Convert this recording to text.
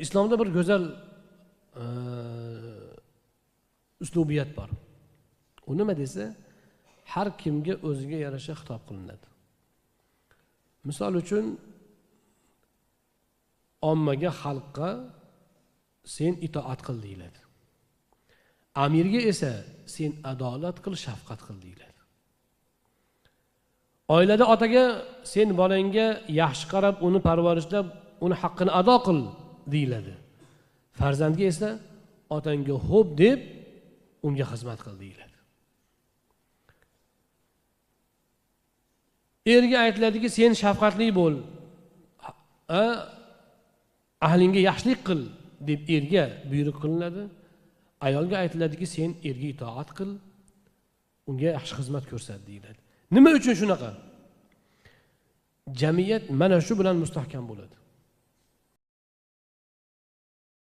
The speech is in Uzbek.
islomda bir go'zal uslubiyat bor. U nima desa, har kimga o'ziga yarasha xitob qilinadi. Misol uchun ommaga, xalqqa sen itoat qil deyiladi. Amirga esa sen adolat qil, shafqat qil deyiladi. Oilada otaga sen bolangga yaxshi qarab, uni parvarishlab, uni haqqini ado qil deyiladi. Farzandga esa otangga xo'p deb unga xizmat qil deyiladi. Erga aytiladiki, sen shafqatli bo'l, ahlingga yaxshilik qil deb erga buyruq qilinadi. Ayolga aytiladiki, sen erga itoat qil, unga yaxshi xizmat ko'rsat deyiladi. Nima uchun shunaqa? Jamiyat mana shu bilan mustahkam bo'ladi.